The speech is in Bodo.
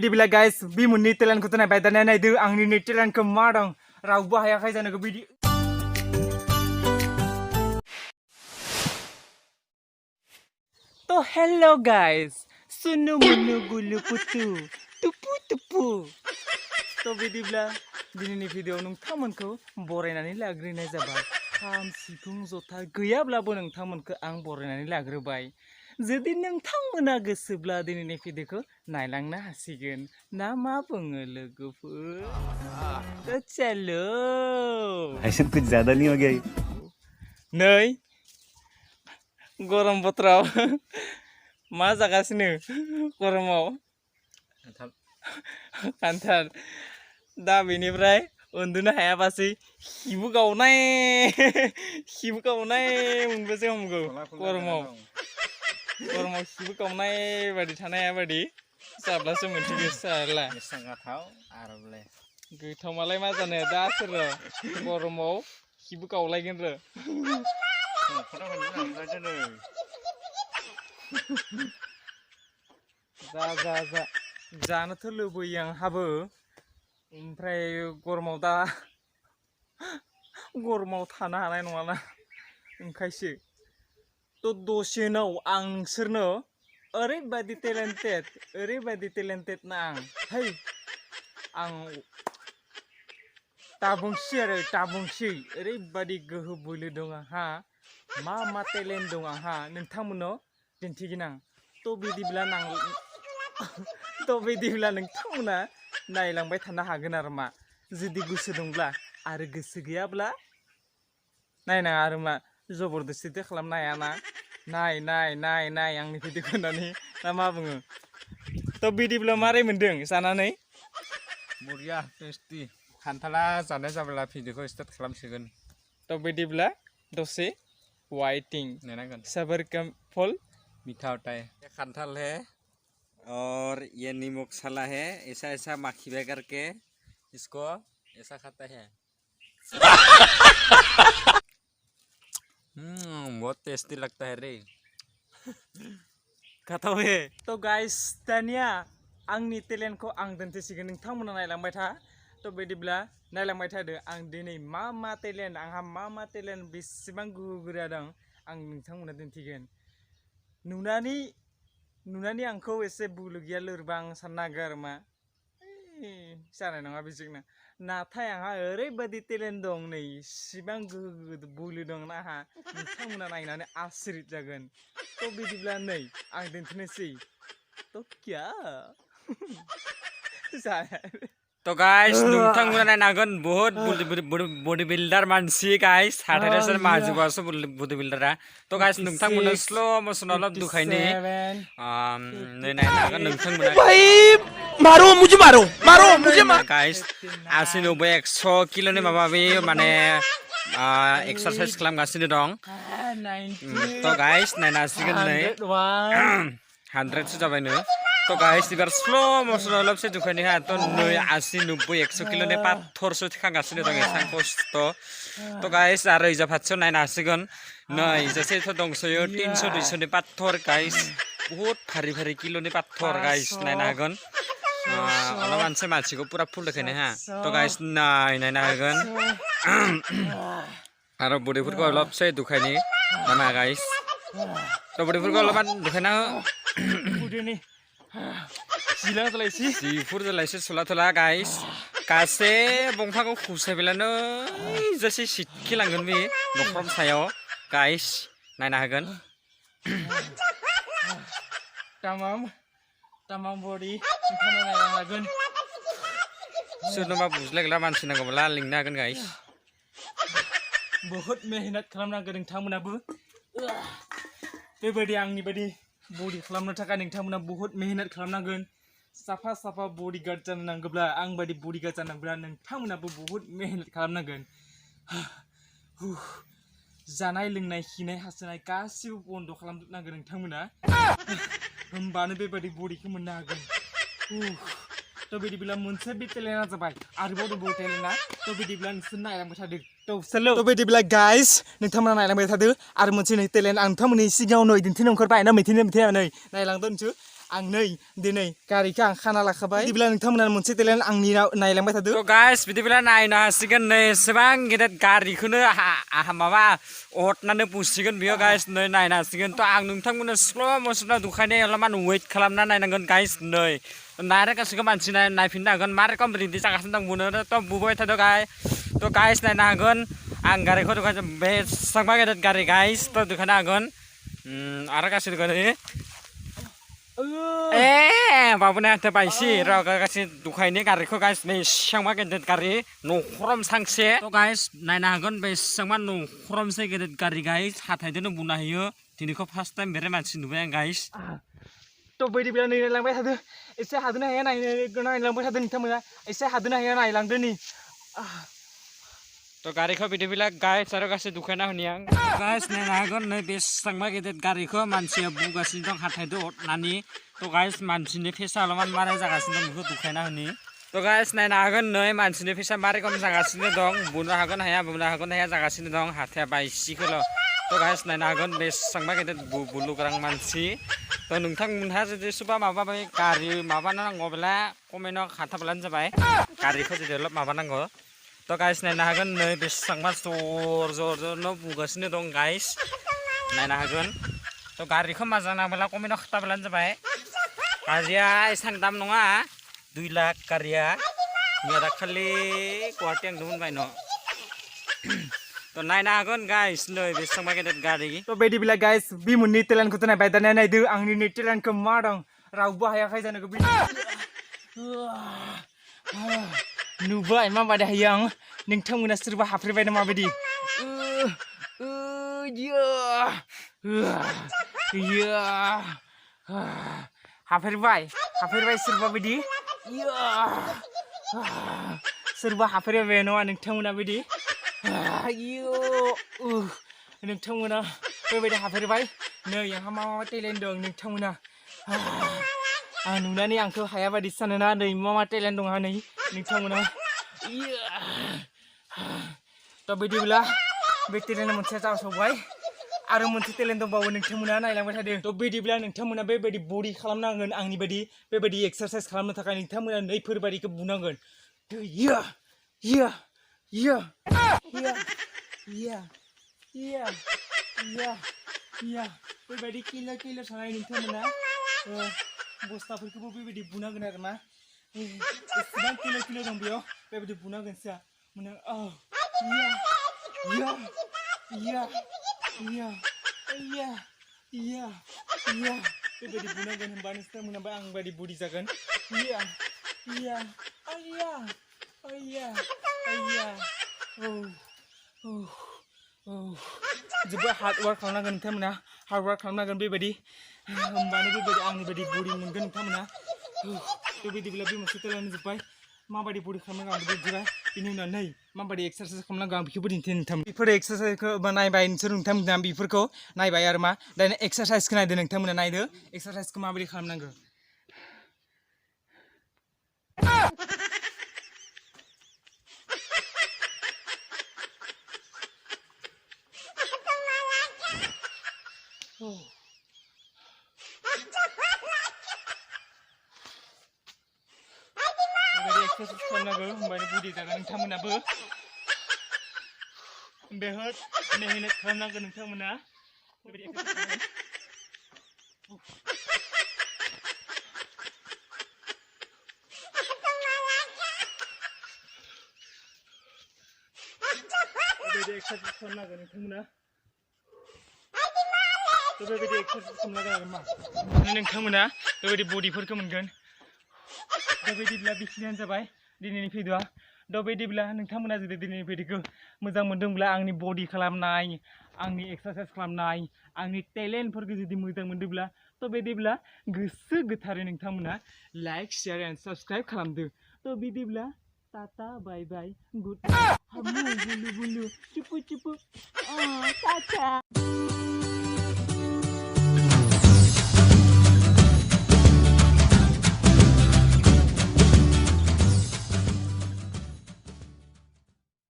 बिदिब्ला गाइस बिमुननि टेलेन्टखौ नायबाय दानिया नायदो आंनि टेलेन्टखौ मा दं रावबो हायाखै जानो बिदि तो हेलो गाइस सुनु मुनु गुलु पुतु तुपु तुपु तो बिदिब्ला दिनैनि भिडिअ नोंथांमोनखौ बरायनानै लाग्रोनाय जाबाय खाम सिफुं जथा गैयाब्लाबो नोंथांमोनखौ आं बरायनानै लाग्रोबाय जुदि नोंथांमोना गोसोब्ला दिनैनि भिडिअखौ नायलांनो हासिगोन ना मा बुङो लोगोफोर तो चलो ऐसे कुछ ज्यादा नहीं हो गया नै गरम बोथोराव मा जागासिनो गरमाव खान्थाल दा बेनिफ्राय उन्दुनो हायाबासै खिबु गावनाय मोनबोसै हमगौ गरमाव खिबु गावनाय बायदि थानाय बायदि जाब्लासो मोनथिगौ सारला गोथाव मालाय मा जानो दा सोर गरमाव खिबु गावलायगोन र जा जानोथ' लुबैयो आंहाबो ओमफ्राय गरमाव थानो हानाय नङाना ओंखायसो थ' दसेनो आं नोंसोरनो ओरैबायदि टेलेन्टेड ना आं दाबुंसै ओरैबायदि गोहो बोलो दं आंहा मा टेलेन्ट दं आंहा नोंथांमोननो दिन्थिगोन आं थ' बिदिब्ला नोंथांमोना नायलांबाय थानो हागोन आरो मा जुदि गोसो दंब्ला आरो गोसो गैयाब्ला नायनाङा आरो मा जबरदस्तिथ' खालामनो हायाना नाय आंनि भिडिअखौ होननानै ना मा बुङो थ' बिदिब्ला मारै मोनदों जानानै बरिया टेस्टि खान्थाला जानाय जाब्ला भिडिअखौ स्टार्ट खालामसिगोन थ' बिदिब्ला दसे वाइटिंग सबर कम फल मीठा होता है ये खान्थाल है और ये नींबू मसाला है ऐसा माखी करके इसको ऐसा खाता है बहुत टेस्टी लगता है रे गोथाव हे तो गाइस दानिया आंनि टेलेन्टखौ आं दिन्थिसिगोन नोंथांमोना नायलांबाय था थ' बिदिब्ला नायलांबाय थादो आं दिनै मा टेलेन्ट आंहा मा टेलेन्ट बेसेबां गोहो गोरा दं आं नोंथांमोना दिन्थिगोन नुनानै आंखौ एसे बुलुगिया लोरबां साननो हागौ आरो मा जानाय नङा बेजोंनो नाथाय आंहा ओरैबायदि टेलेन्ट दं नै इसिबां गोहो बोलो दं ना आंहा नोंथांमोना नायनानै आसरित जागोन थ' बिदिब्ला नै आं दिन्थिनोसै थ' क्या तो गाइस नोंथांमोना नायनो हागोन बहुत बॉडी बिल्डर मानसि गाइस हाथाइसर माजुबासो बॉडी बिल्डरा तो गाइस नोंथांमोना स्लो मोशनल दुखायनि नायनो हागोन नोंथांमोना भाई मारो मुझे गाइस 80-90-100 किलोनि माबा बे माने एक्सारसाइज खालामगासिनो दं तो गाइस नायनो हासिगोन नै 100 सो जाबायनो तो गाइस इबार स्लो मोशनल से दुखायनि हा तो 80-90-100 किलोनि पाथरसो थिखांगासिनो दं एसां खस्थ' तो गाइस आरो इजा फातसो नायनो हासिगोन नै इजासेथ' दंसोयो 300-200 नि पाथर गाइस बहुत भारी किलोनि पाथर गाइस नायनो हागोन अलपमान से मानसिखौ पुरा फुल देखायनो हा तो गाइस नायनो हागोन आरो बडिफोरखौ अलपसे दुखायनि नामा गाइस तो बडिफोरखौ अलपमान दुखायना जिफोर जालायसो सुला थुला गाइस गासै बंफांखौ खुसायब्लानो जसे सिटखिलांगोन बे न'खरम सायाव गाइस नायनो हागोन तामाम बडी नोंथांमोना नायनो हागोन सोरनोबा बुज्लायग्रा मानसि नांगौब्ला लिंनो हागोन गाइस बहुत मेहनत खालामनांगोन नोंथांमोनाबो बेबायदि आंनि बायदि बडी खालामनो थाखाय नोंथांमोना बहुत मेहनत खालामनांगोन साफा बडीगार्ड जानो नांगौब्ला आं बायदि बडीगार्ड जानांगौब्ला नोंथांमोनाबो बहुत मेहनत खालामनांगोन जानाय लोंनाय खिनाय हासुनाय गासिबो बन्द खालामजोबनांगोन नोंथांमोना होमबानो बेबायदि बडीखौ मोननो हागोन थ' बिदिब्ला मोनसे बे टेलेन्टआ जाबाय आरोबाव दंबावो टेलेन्टआ थ' बिदिब्ला नोंसोर नायलांबाय थादो थ' बिदिब्ला गाइस नोंथांमोना नायलांबाय थादो आरो मोनसे नै टेलेन्ट आं नोंथांमोननि सिगाङाव नै दिन्थिनो ओंखारबाय ना मिथिनो नै नायलांदो नोंसोर आं नै दिनै गारिखौ आं खाना लाखाबाय बिदिब्ला नोंथांमोना मोनसे टेलेन्ट आंनि नायलांबाय थादो तो गाइस बिदिब्ला नायनो हासिगोन नै एसेबां गेदेर गारिखौनो माबा अरनानै पुसिगोन बियो गाइस नै नायनो हासिगोन तो आं नोंथांमोननो स्ल' मसनाव दुखायनाय अलपमान वेट खालामना नायनांगोन गाइस नै नायनो गासैखौ मानसि नायफिननो हागोन मा रोखोम रेडि जागासिनो दं बुनो तो बुबाय थादो तो गाइस नायनो हागोन आं गारिखौ दुखायनो बेसेबांबा गेदेर गारि गाइस तो दुखायनो हागोन आरो गासै दुखायनो बाबुने हाथे बायसि र गासै दुखायनि गारिखौ गाइस बेसेबांबा गेदेर गारि न'खरम सांसे तो गाइस नायनो हागोन बेसेबांबा न'खरमसे गेदेर गारि गाइस हाथायदोनो बुंनो हायो दिनैखौ फार्स्ट टाइम बेरे मानसि नुबाय आं गाइस तो बायदिब्ला नै नायलांबाय थादो एसे हादोना हाया नायलांबाय थादो नोंथांमोना एसे हादोना हाया नायलांदो नि तो गारिखौ बिदिब्ला गाइस आरो गासै दुखायना होनि आं गाइस नायनो हागोन नै बेसेबांबा गेदेर गारिखौ मानसिया बुगासिनो दं हाथायदो अरनानै तो गाइस मानसिनि फेसा अलपमान मारै जागासिनो दं बेखौ दुखायना होनि तो गाइस नायनो हागोन नै मानसिनि फेसा मारै कम जागासिनो दं बुनो हागोन हाया जागासिनो दं हाथाया बायसिखौल' तो गाइस नायनो हागोन बेसेबांबा गेदेर बुलुग्रां मानसि तो नोंथांमोनहा जुदि सोरबा माबा गारि माबा नांगौब्ला कमेन्टआव खाथाब्लानो जाबाय गारिखौ जुदि माबा नांगौ तो गाइस नायनो हागोन नै बेसेबांबा जर बुगासिनो दं गाइस नायनो हागोन तो गारिखौ मोजां नांब्ला कमेन्टआव खाथाब्लानो जाबाय गारिया एसां दाम नङा 2 लाख गारिया मैया दाखालि गुवाहाटि आं मोनबाय न' तो नायनो हागोन गाइस नै बेसेबांबा गेदेर गारि तो बायदिब्ला गाइस बि मोननै टेलेन्टखौथ' नायबाय दानिया नायदो आंनि नै टेलेन्टखौ मा दं रावबो हायाखै जानो नुबाय माबायदि हायो आं नोंथांमोना सोरबा हाफ्रेबाय ना माबायदि हाफेरबाय सोरबा बायदि सोरबा हाफेरबाय नङा नोंथांमोना बायदि नोंथांमोना बेबायदि हाफेरबाय नै आंहा मा टेलेन्ट दं नोंथांमोना आं नुनानै आंखौ हाया बायदि सानोना नै मा टेलेन्ट दं नै नोंथांमोना तो बिदिब्ला बे टेलेन्टआ मोनसे जासावबाय आरो मोनसे टेलेन्ट दंबावो नोंथांमोना नायलांबाय थादो तो बिदिब्ला नोंथांमोना बेबायदि बडि खालामनांगोन आंनि बायदि बेबायदि एक्सारसाइज खालामनो थाखाय नोंथांमोना नैफोरबायदिखौ बुनांगोन बेबायदि किल थानाय नोंथांमोना बस्थाफोरखौबो बेबायदि बुनांगोन आरो मा एसेबां किल दं बेयाव बेबायदि बुनांगोनसो मोनो बेबायदि बुनांगोन होनबा नोंथांमोनाबो आं बायदि बडि जागोन जोबोद हार्ड वार्क खालामनांगोन नोंथांमोना हार्ड वार्क खालामनांगोन बेबायदि होमबानो बेबायदि आंनि बायदि बडि मोनगोन नोंथांमोना बेबायदिब्ला बे मोनसे टेलेन्ट जोब्बाय माबायदि बडि खालामनांगौ आं बिदि दिन्थिबाय बिनि उनाव नै माबायदि एक्सारसाइज खालामनांगौ आं बेखौबो दिन्थियो नोंथांमोन बेफोर एक्सारसाइजखौ नायबाय नोंथांमोना बेफोरखौ नायबाय आरो मा दानिया एक्सारसाइजखौ नायदो नोंथांमोना नायदो एक्सारसाइजखौ माबायदि खालामनांगौ एक्सारसाइज खालामनांगौ होमबानो बडि जागोन नोंथांमोनाबो बेहद मेहनत खालामनांगोन नोंथांमोना बेबायदि एक्सारसाइज खालामनांगोन नोंथांमोना बेबायदि एक्सारसाइज खालामनांगोन आरो मा नोंथांमोना बेबायदि बडिफोरखौ मोनगोन बेबायदिब्ला बेखिनियानो जाबाय दिनैनि भिडिअआ बेबायदिब्ला नोंथांमोना जुदि दिनैनि भिडिअखौ मोजां मोनदोंब्ला आंनि बडि खालामनाय आंनि एक्सारसाइज खालामनाय आंनि टेलेन्टफोरखौ जुदि मोजां मोनदोंब्ला बेबायदिब्ला गोसो गोथारै नोंथांमोना लाइक शेयार एन्ड साबस्क्राइब खालामदो बिदिब्ला टाटा बाय बाय गुड हामु बुलु बुलु चुपु चुपु टाटा